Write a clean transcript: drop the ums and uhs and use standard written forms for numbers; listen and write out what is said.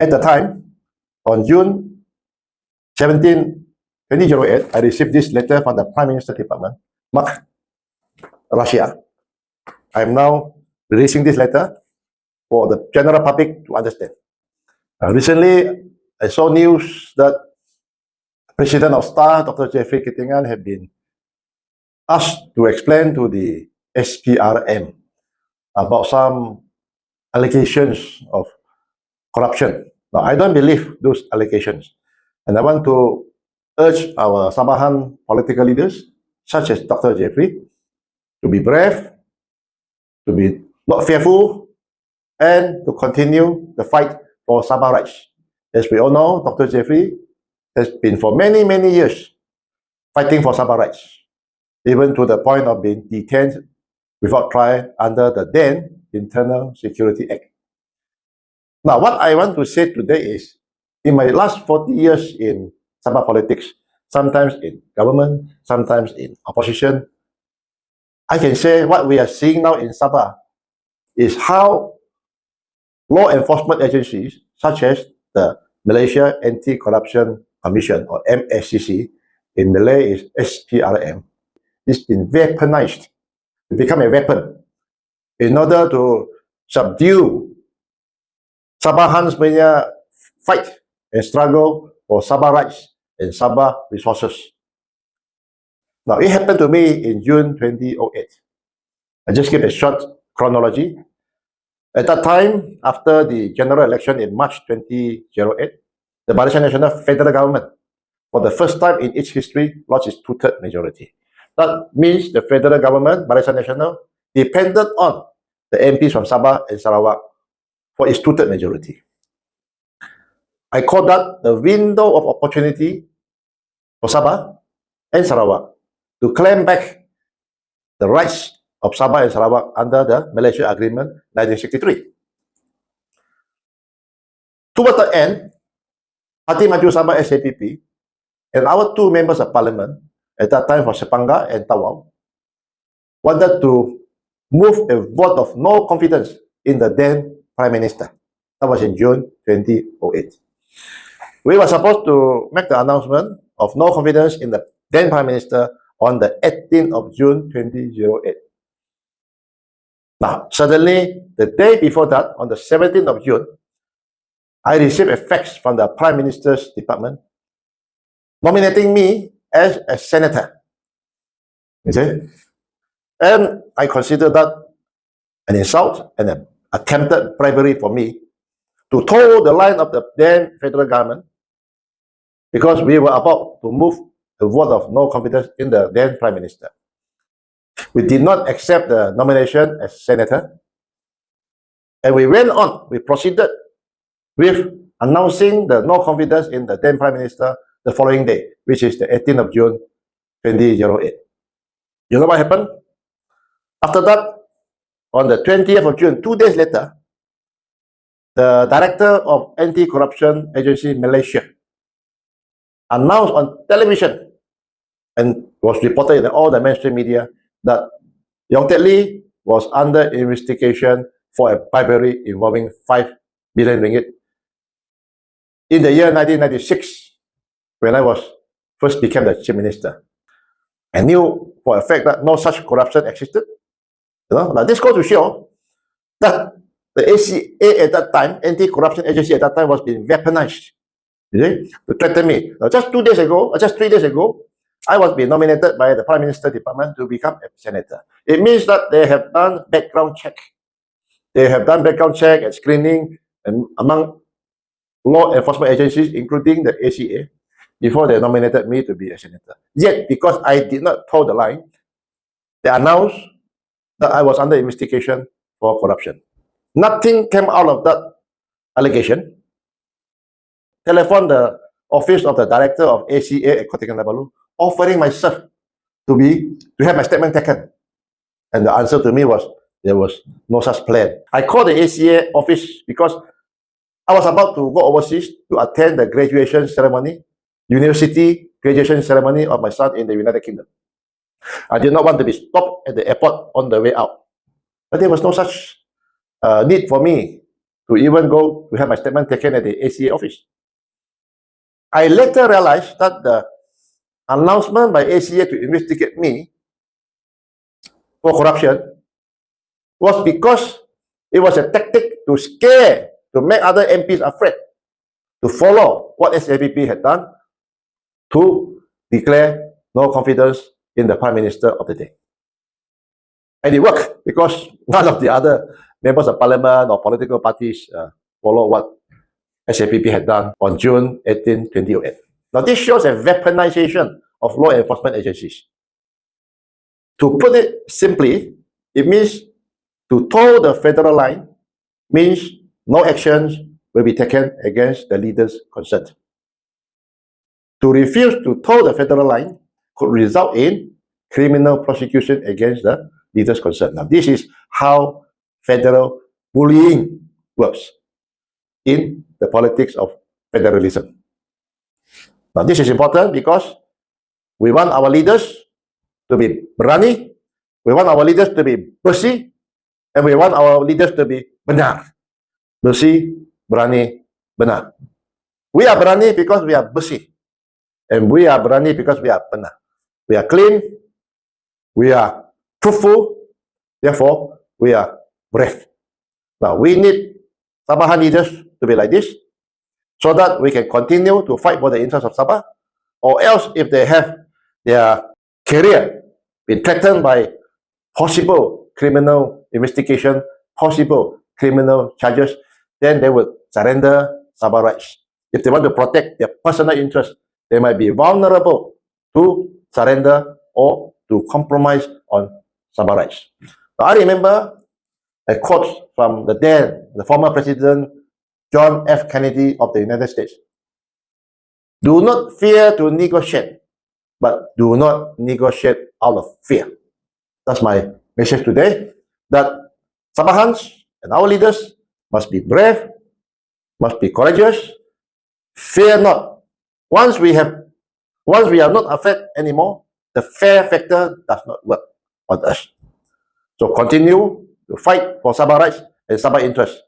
At the time, on June 17, 2008, I received this letter from the Prime Minister Department. Mark, Russia. I am now releasing this letter for the general public to understand. Recently, I saw news that President of STAR, Dr. Jeffrey Kittingan, had been asked to explain to the SPRM about some allegations of corruption. Now, I don't believe those allegations. And I want to urge our Sabahan political leaders, such as Dr. Jeffrey, to be brave, to be not fearful, and to continue the fight for Sabah rights. As we all know, Dr. Jeffrey has been for many, many years fighting for Sabah rights, even to the point of being detained without trial under the then Internal Security Act. Now, what I want to say today is, in my last 40 years in Sabah politics, sometimes in government, sometimes in opposition, I can say what we are seeing now in Sabah is how law enforcement agencies, such as the Malaysia Anti-Corruption Commission, or MACC, in Malay is SPRM, is been weaponized to become a weapon in order to subdue Sabahans punya fight and struggle for Sabah rights and Sabah resources. Now, it happened to me in June 2008. I just give a short chronology. At that time, after the general election in March 2008, the Barisan Nasional federal government, for the first time in its history, lost its two-thirds majority. That means the federal government, Barisan Nasional, depended on the MPs from Sabah and Sarawak for its two-thirds majority. I call that the window of opportunity for Sabah and Sarawak to claim back the rights of Sabah and Sarawak under the Malaysia Agreement 1963. Towards the end, Parti Maju Sabah SAPP and our two members of parliament, at that time for Sepangga and Tawau, wanted to move a vote of no confidence in the then Prime Minister. That was in June 2008. We were supposed to make the announcement of no confidence in the then Prime Minister on the 18th of June 2008. Now, suddenly, the day before that, on the 17th of June, I received a fax from the Prime Minister's department nominating me as a senator. You see? And I consider that an insult and an attempted bribery for me to toe the line of the then federal government, because we were about to move a vote of no confidence in the then Prime Minister. We did not accept the nomination as senator, and we went on. We proceeded with announcing the no confidence in the then Prime Minister the following day, which is the 18th of June 2008. You know what happened? After that, on the 20th of June, 2 days later, the Director of Anti-Corruption Agency Malaysia announced on television and was reported in all the mainstream media that Yong Tet Lee was under investigation for a bribery involving 5 billion ringgit in the year 1996, when I first became the Chief Minister. I knew for a fact that no such corruption existed. You know, now this goes to show that the ACA at that time, Anti-Corruption Agency at that time, was being weaponized, you see, to threaten me. Now, just 2 days ago, or just 3 days ago, I was being nominated by the Prime Minister Department to become a senator. It means that they have done background check. They have done background check and screening and among law enforcement agencies, including the ACA, before they nominated me to be a senator. Yet, because I did not toe the line, they announced that I was under investigation for corruption. Nothing came out of that allegation. Telephoned the office of the director of ACA at Kota Kinabalu, offering myself to have my statement taken. And the answer to me was, there was no such plan. I called the ACA office because I was about to go overseas to attend the graduation ceremony, university graduation ceremony of my son in the United Kingdom. I did not want to be stopped at the airport on the way out. But there was no such need for me to even go to have my statement taken at the ACA office. I later realized that the announcement by ACA to investigate me for corruption was because it was a tactic to scare, to make other MPs afraid to follow what SAPP had done to declare no confidence in the Prime Minister of the day. And it worked because none of the other members of parliament or political parties followed what SAPP had done on June 18, 2008. Now, this shows a weaponization of law enforcement agencies. To put it simply, it means to toe the federal line means no actions will be taken against the leaders concerned. To refuse to toe the federal line could result in criminal prosecution against the leaders concerned. Now, this is how federal bullying works in the politics of federalism. Now, this is important because we want our leaders to be berani, we want our leaders to be bersih, and we want our leaders to be benar. Bersih, berani, benar. We are berani because we are bersih. And we are berani because we are benar. We are clean, we are truthful, therefore we are brave. Now, we need Sabahan leaders to be like this so that we can continue to fight for the interests of Sabah, or else if they have their career been threatened by possible criminal investigation, possible criminal charges, then they would surrender Sabah rights. If they want to protect their personal interests, they might be vulnerable to surrender or to compromise on Sabah rights. Now, I remember a quote from the former President John F. Kennedy of the United States. Do not fear to negotiate, but do not negotiate out of fear. That's my message today, that Sabahans and our leaders must be brave, must be courageous, fear not. Once we are not afraid anymore, the fear factor does not work on us. So continue to fight for Sabah rights and Sabah interests.